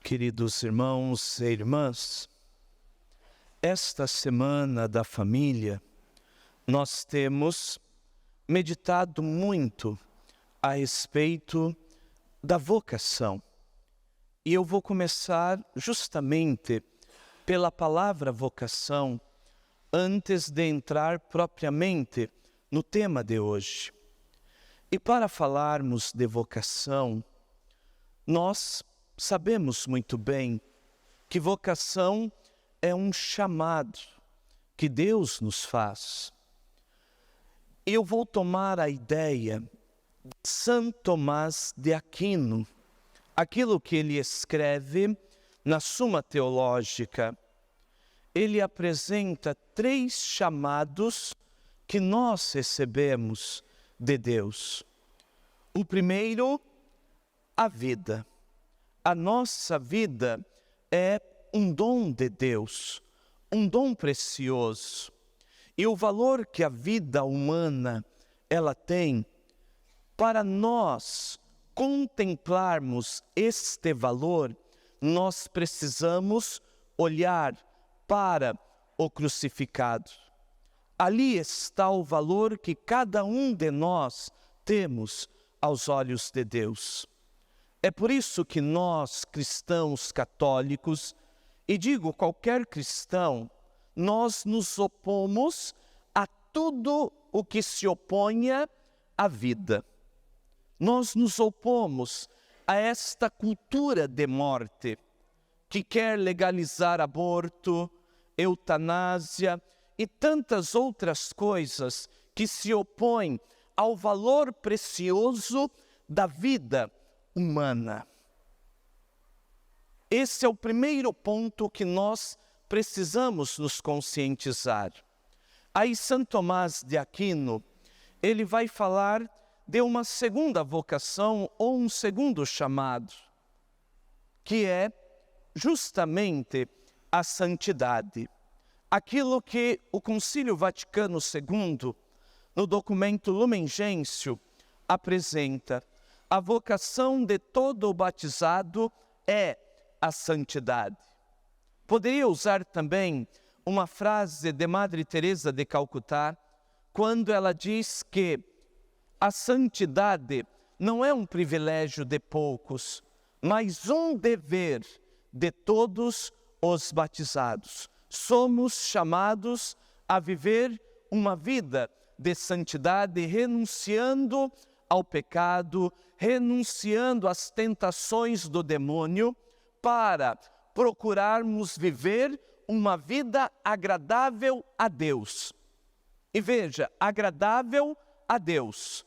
Queridos irmãos e irmãs, esta semana da família, nós temos meditado muito a respeito da vocação. E eu vou começar justamente pela palavra vocação, antes de entrar propriamente no tema de hoje. E para falarmos de vocação, nós sabemos muito bem que vocação é um chamado que Deus nos faz. Eu vou tomar a ideia de Santo Tomás de Aquino, aquilo que ele escreve na Suma Teológica. Ele apresenta 3 chamados que nós recebemos de Deus. O primeiro, a vida. A nossa vida é um dom de Deus, um dom precioso. E o valor que a vida humana ela tem, para nós contemplarmos este valor, nós precisamos olhar para o crucificado. Ali está o valor que cada um de nós temos aos olhos de Deus. É por isso que nós, cristãos católicos, e digo qualquer cristão, nós nos opomos a tudo o que se oponha à vida. Nós nos opomos a esta cultura de morte, que quer legalizar aborto, eutanásia e tantas outras coisas que se opõem ao valor precioso da vida humana. Esse é o primeiro ponto que nós precisamos nos conscientizar. Aí Santo Tomás de Aquino, ele vai falar de uma segunda vocação ou um segundo chamado, que é justamente a santidade. Aquilo que o Concílio Vaticano II, no documento Lumen Gentium, apresenta. A vocação de todo o batizado é a santidade. Poderia usar também uma frase de Madre Teresa de Calcutá, quando ela diz que a santidade não é um privilégio de poucos, mas um dever de todos os batizados. Somos chamados a viver uma vida de santidade, renunciando ao pecado, renunciando às tentações do demônio, para procurarmos viver uma vida agradável a Deus. E veja, agradável a Deus.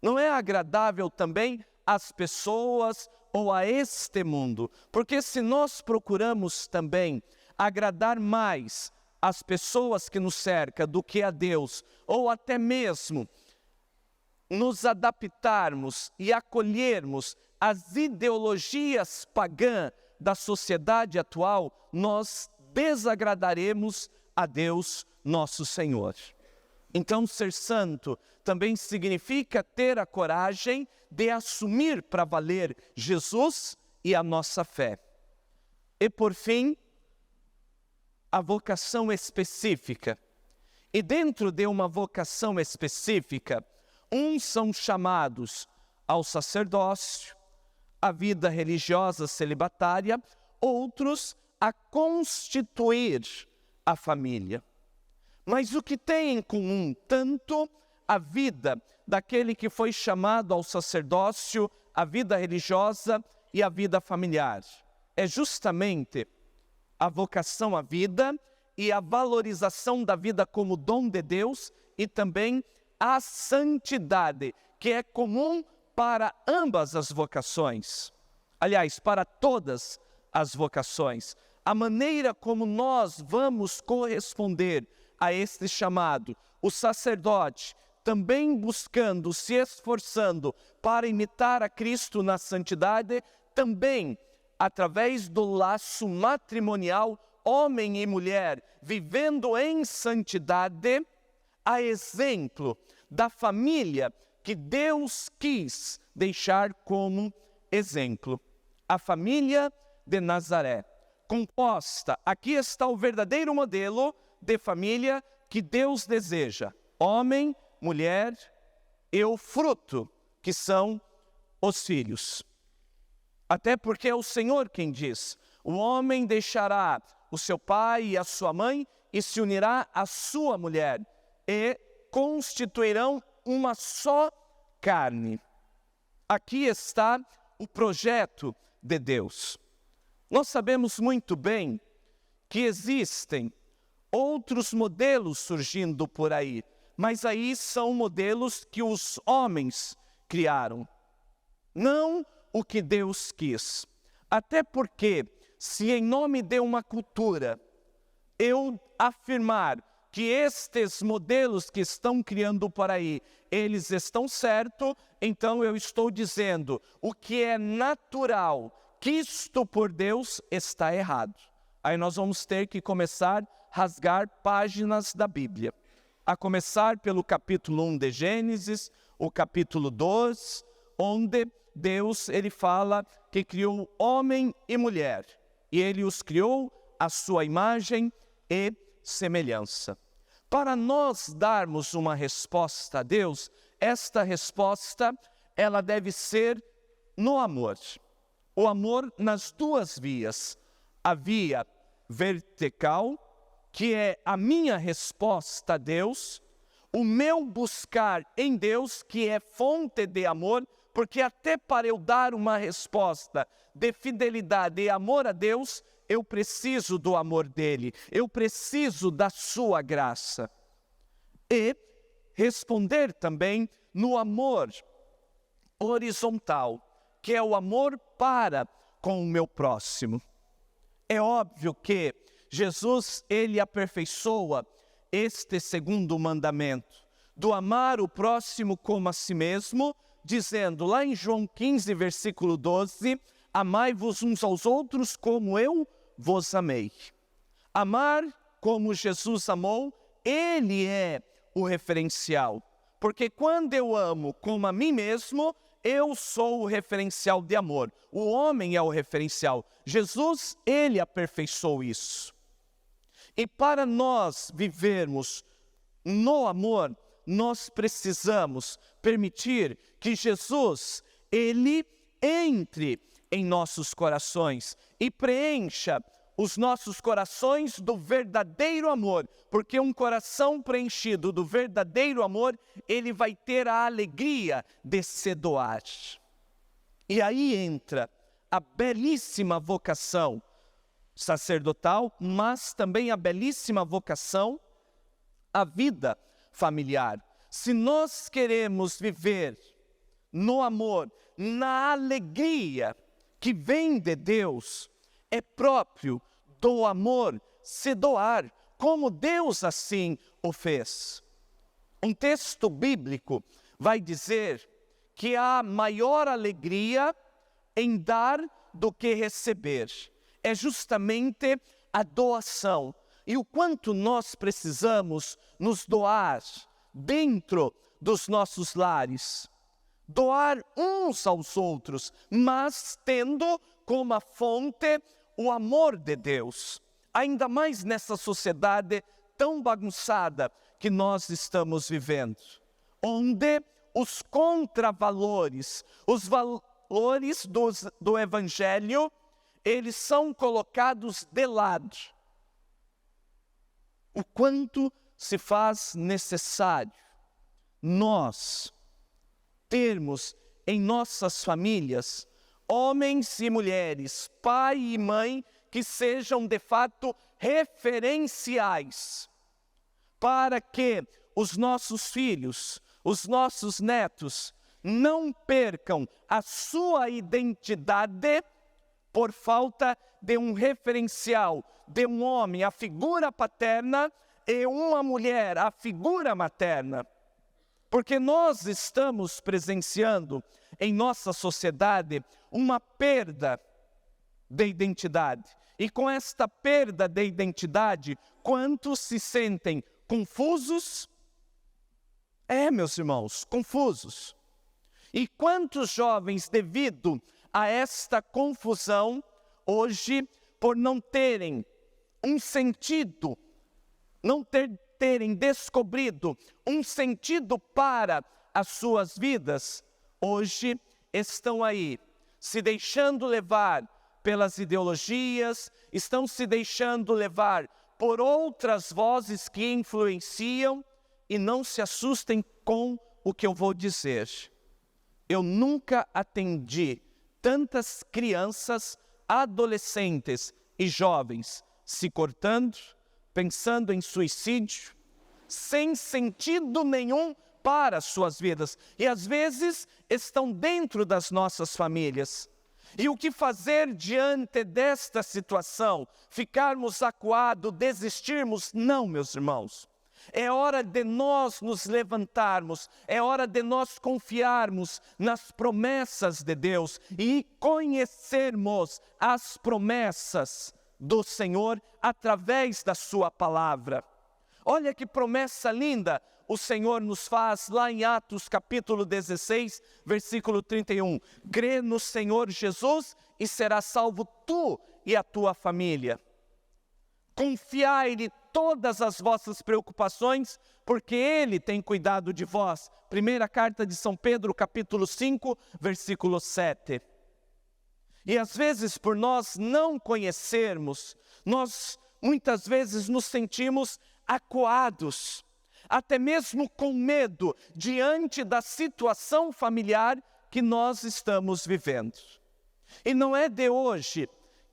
Não é agradável também às pessoas ou a este mundo, porque se nós procuramos também agradar mais as pessoas que nos cercam do que a Deus, ou até mesmo nos adaptarmos e acolhermos as ideologias pagãs da sociedade atual, nós desagradaremos a Deus nosso Senhor. Então, ser santo também significa ter a coragem de assumir para valer Jesus e a nossa fé. E por fim, a vocação específica. E dentro de uma vocação específica, uns são chamados ao sacerdócio, à vida religiosa celibatária, outros a constituir a família. Mas o que tem em comum tanto a vida daquele que foi chamado ao sacerdócio, a vida religiosa e a vida familiar? É justamente a vocação à vida e a valorização da vida como dom de Deus e também a santidade, que é comum para ambas as vocações. Aliás, para todas as vocações. A maneira como nós vamos corresponder a este chamado, o sacerdote também buscando, se esforçando para imitar a Cristo na santidade, também através do laço matrimonial, homem e mulher, vivendo em santidade, a exemplo da família que Deus quis deixar como exemplo. A família de Nazaré. Composta, aqui está o verdadeiro modelo de família que Deus deseja: homem, mulher e o fruto, que são os filhos. Até porque é o Senhor quem diz: o homem deixará o seu pai e a sua mãe e se unirá à sua mulher, e constituirão uma só carne. Aqui está o projeto de Deus. Nós sabemos muito bem que existem outros modelos surgindo por aí, mas aí são modelos que os homens criaram, não o que Deus quis. Até porque, se em nome de uma cultura eu afirmar que estes modelos que estão criando por aí, eles estão certos, então eu estou dizendo o que é natural, quisto por Deus, está errado. Aí nós vamos ter que começar a rasgar páginas da Bíblia. A começar pelo capítulo 1 de Gênesis, o capítulo 2, onde Deus ele fala que criou homem e mulher. E ele os criou à sua imagem e semelhança. Para nós darmos uma resposta a Deus, esta resposta ela deve ser no amor. O amor nas duas vias. A via vertical, que é a minha resposta a Deus, o meu buscar em Deus, que é fonte de amor, porque até para eu dar uma resposta de fidelidade e amor a Deus, eu preciso do amor dele, eu preciso da sua graça. E responder também no amor horizontal, que é o amor para com o meu próximo. É óbvio que Jesus, ele aperfeiçoa este segundo mandamento, do amar o próximo como a si mesmo, dizendo lá em João 15, versículo 12, amai-vos uns aos outros como eu vos amei. Amar como Jesus amou, ele é o referencial. Porque quando eu amo como a mim mesmo, eu sou o referencial de amor. O homem é o referencial. Jesus, ele aperfeiçoou isso. E para nós vivermos no amor, nós precisamos permitir que Jesus, ele entre em nossos corações e preencha os nossos corações do verdadeiro amor, porque um coração preenchido do verdadeiro amor, ele vai ter a alegria de se doar. E aí entra a belíssima vocação sacerdotal, mas também a belíssima vocação à vida familiar. Se nós queremos viver no amor, na alegria que vem de Deus, é próprio do amor se doar, como Deus assim o fez. Um texto bíblico vai dizer que há maior alegria em dar do que receber. É justamente a doação. E o quanto nós precisamos nos doar dentro dos nossos lares. Doar uns aos outros, mas tendo como a fonte o amor de Deus. Ainda mais nessa sociedade tão bagunçada que nós estamos vivendo. Onde os contravalores, os valores do Evangelho, eles são colocados de lado. O quanto se faz necessário nós termos em nossas famílias homens e mulheres, pai e mãe, que sejam de fato referenciais, para que os nossos filhos, os nossos netos, não percam a sua identidade por falta de um referencial, de um homem, a figura paterna, e uma mulher, a figura materna. Porque nós estamos presenciando em nossa sociedade uma perda de identidade. E com esta perda de identidade, quantos se sentem confusos? Meus irmãos, confusos. E quantos jovens, devido a esta confusão, hoje, por não terem um sentido, terem descobrido um sentido para as suas vidas, hoje estão aí, se deixando levar pelas ideologias, estão se deixando levar por outras vozes que influenciam, e não se assustem com o que eu vou dizer. Eu nunca atendi tantas crianças, adolescentes e jovens se cortando, pensando em suicídio, sem sentido nenhum para as suas vidas. E às vezes estão dentro das nossas famílias. E o que fazer diante desta situação? Ficarmos acuados, desistirmos? Não, meus irmãos. É hora de nós nos levantarmos, é hora de nós confiarmos nas promessas de Deus e conhecermos as promessas do Senhor através da sua palavra. Olha que promessa linda o Senhor nos faz lá em Atos capítulo 16, versículo 31. Crê no Senhor Jesus e serás salvo tu e a tua família. Confiai-lhe todas as vossas preocupações, porque Ele tem cuidado de vós. Primeira carta de São Pedro, capítulo 5, versículo 7. E às vezes, por nós não conhecermos, nós muitas vezes nos sentimos acuados, até mesmo com medo, diante da situação familiar que nós estamos vivendo. E não é de hoje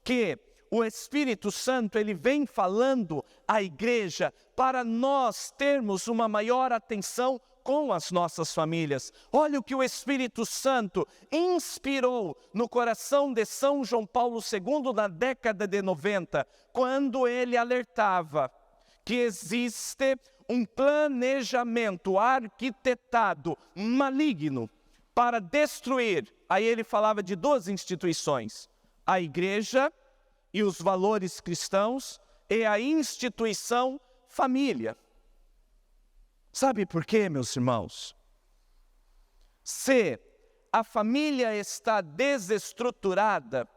que o Espírito Santo, ele vem falando à igreja para nós termos uma maior atenção com as nossas famílias. Olha o que o Espírito Santo inspirou no coração de São João Paulo II na década de 90, quando ele alertava que existe um planejamento arquitetado maligno para destruir. Aí ele falava de duas instituições, a igreja e os valores cristãos, e a instituição família. Sabe por quê, meus irmãos? Se a família está desestruturada,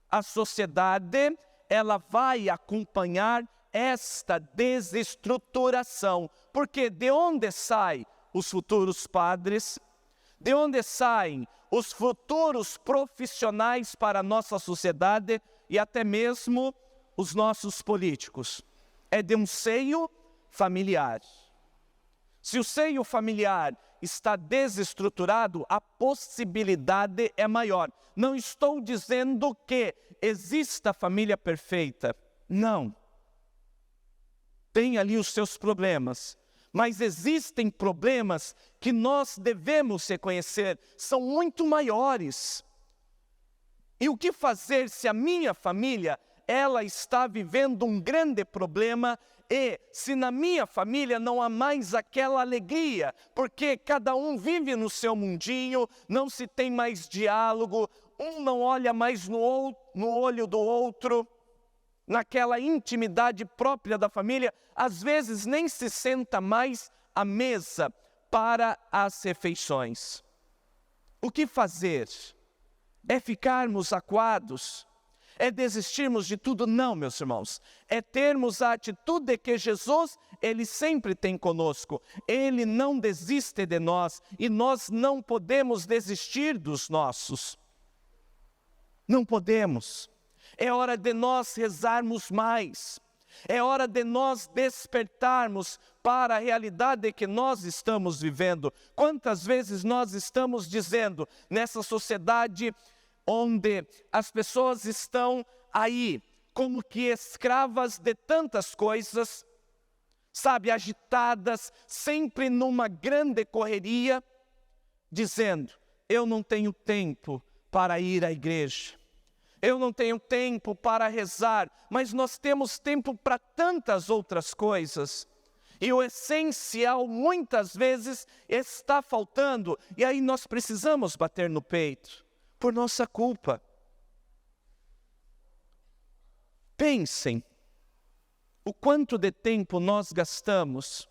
a sociedade, ela vai acompanhar esta desestruturação. Porque de onde saem os futuros padres? De onde saem os futuros profissionais para a nossa sociedade e até mesmo os nossos políticos? É de um seio familiar. Se o seio familiar está desestruturado, a possibilidade é maior. Não estou dizendo que exista família perfeita. Não. Tem ali os seus problemas. Mas existem problemas que nós devemos reconhecer, são muito maiores. E o que fazer se a minha família, ela está vivendo um grande problema, e se na minha família não há mais aquela alegria, porque cada um vive no seu mundinho, não se tem mais diálogo, um não olha mais no olho do outro, naquela intimidade própria da família, às vezes nem se senta mais à mesa para as refeições. O que fazer? É ficarmos acuados? É desistirmos de tudo? Não, meus irmãos. É termos a atitude que Jesus, Ele sempre tem conosco. Ele não desiste de nós e nós não podemos desistir dos nossos. Não podemos. É hora de nós rezarmos mais. É hora de nós despertarmos para a realidade que nós estamos vivendo. Quantas vezes nós estamos dizendo, nessa sociedade onde as pessoas estão aí, como que escravas de tantas coisas, sabe, agitadas, sempre numa grande correria, dizendo, eu não tenho tempo para ir à igreja. Eu não tenho tempo para rezar, mas nós temos tempo para tantas outras coisas. E o essencial, muitas vezes, está faltando. E aí nós precisamos bater no peito, por nossa culpa. Pensem, o quanto de tempo nós gastamos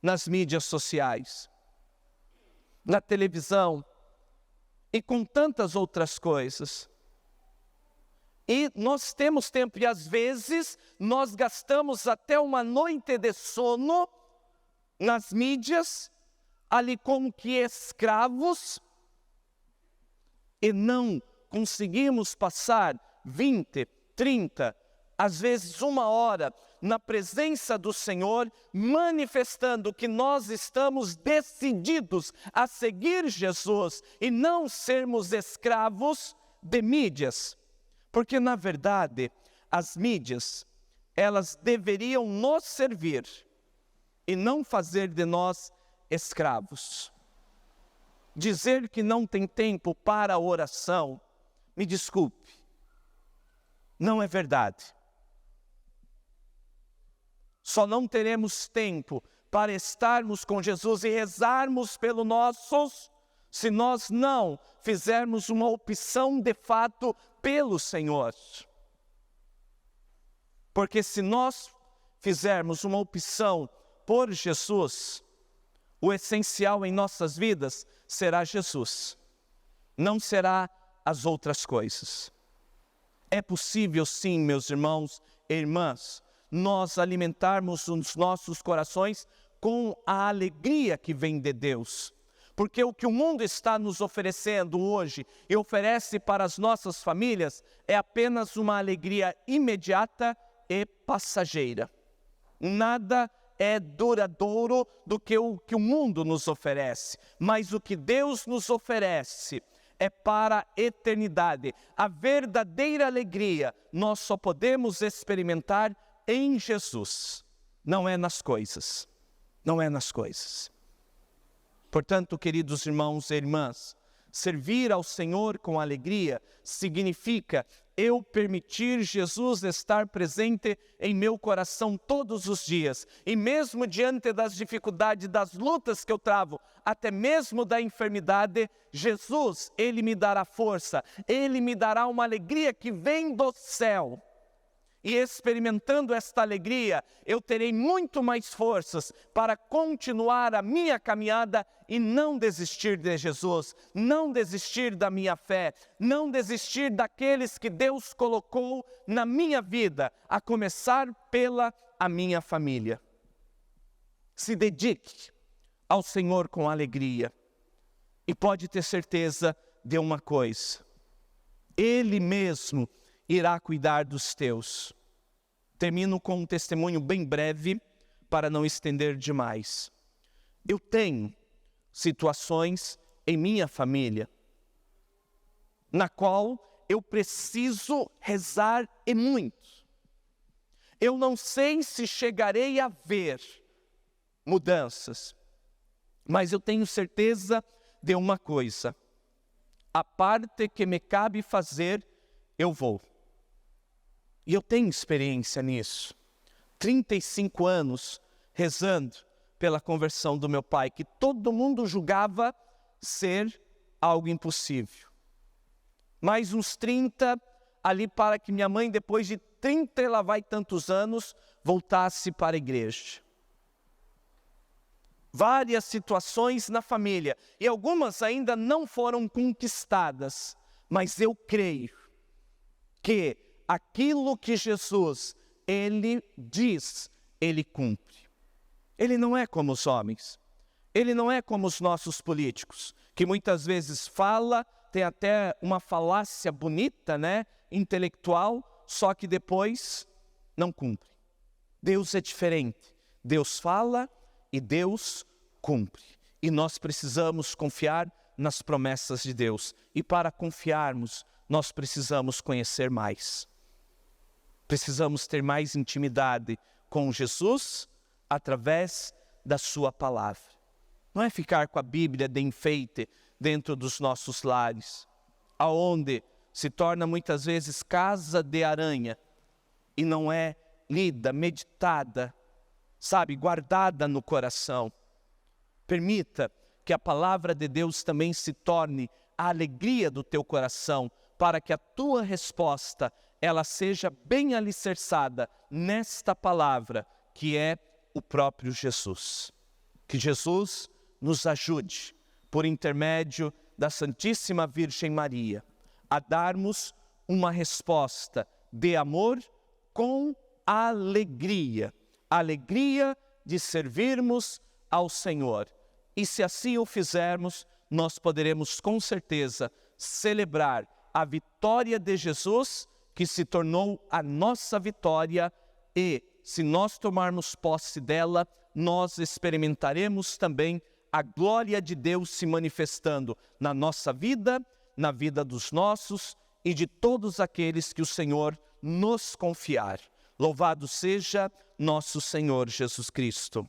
nas mídias sociais, na televisão e com tantas outras coisas. E nós temos tempo, e às vezes nós gastamos até uma noite de sono nas mídias, ali como que escravos, e não conseguimos passar 20, 30, às vezes 1 hora na presença do Senhor, manifestando que nós estamos decididos a seguir Jesus e não sermos escravos de mídias. Porque, na verdade, as mídias, elas deveriam nos servir e não fazer de nós escravos. Dizer que não tem tempo para a oração, me desculpe, não é verdade. Só não teremos tempo para estarmos com Jesus e rezarmos pelos nossos, se nós não fizermos uma opção de fato pelo Senhor. Porque se nós fizermos uma opção por Jesus, o essencial em nossas vidas será Jesus, não será as outras coisas. É possível sim, meus irmãos e irmãs, nós alimentarmos os nossos corações com a alegria que vem de Deus. Porque o que o mundo está nos oferecendo hoje e oferece para as nossas famílias é apenas uma alegria imediata e passageira. Nada é duradouro do que o mundo nos oferece, mas o que Deus nos oferece é para a eternidade. A verdadeira alegria nós só podemos experimentar em Jesus, não é nas coisas, não é nas coisas. Portanto, queridos irmãos e irmãs, servir ao Senhor com alegria significa eu permitir Jesus estar presente em meu coração todos os dias. E mesmo diante das dificuldades, das lutas que eu travo, até mesmo da enfermidade, Jesus, Ele me dará força, Ele me dará uma alegria que vem do céu. E experimentando esta alegria, eu terei muito mais forças para continuar a minha caminhada e não desistir de Jesus, não desistir da minha fé, não desistir daqueles que Deus colocou na minha vida, a começar pela a minha família. Se dedique ao Senhor com alegria e pode ter certeza de uma coisa: Ele mesmo irá cuidar dos teus. Termino com um testemunho bem breve, para não estender demais. Eu tenho situações em minha família, na qual eu preciso rezar e muito. Eu não sei se chegarei a ver mudanças, mas eu tenho certeza de uma coisa: a parte que me cabe fazer, eu vou. E eu tenho experiência nisso. 35 anos rezando pela conversão do meu pai, que todo mundo julgava ser algo impossível. Mais uns 30 ali para que minha mãe, depois de 30 e lá vai tantos anos, voltasse para a igreja. Várias situações na família, e algumas ainda não foram conquistadas, mas eu creio que aquilo que Jesus, Ele diz, Ele cumpre. Ele não é como os homens, Ele não é como os nossos políticos, que muitas vezes fala, tem até uma falácia bonita, né, intelectual, só que depois não cumpre. Deus é diferente, Deus fala e Deus cumpre. E nós precisamos confiar nas promessas de Deus. E para confiarmos, nós precisamos conhecer mais. Precisamos ter mais intimidade com Jesus através da sua palavra. Não é ficar com a Bíblia de enfeite dentro dos nossos lares, aonde se torna muitas vezes casa de aranha e não é lida, meditada, sabe, guardada no coração. Permita que a palavra de Deus também se torne a alegria do teu coração, para que a tua resposta ela seja bem alicerçada nesta palavra, que é o próprio Jesus. Que Jesus nos ajude, por intermédio da Santíssima Virgem Maria, a darmos uma resposta de amor com alegria. Alegria de servirmos ao Senhor. E se assim o fizermos, nós poderemos com certeza celebrar a vitória de Jesus, que se tornou a nossa vitória, e se nós tomarmos posse dela, nós experimentaremos também a glória de Deus se manifestando na nossa vida, na vida dos nossos e de todos aqueles que o Senhor nos confiar. Louvado seja nosso Senhor Jesus Cristo.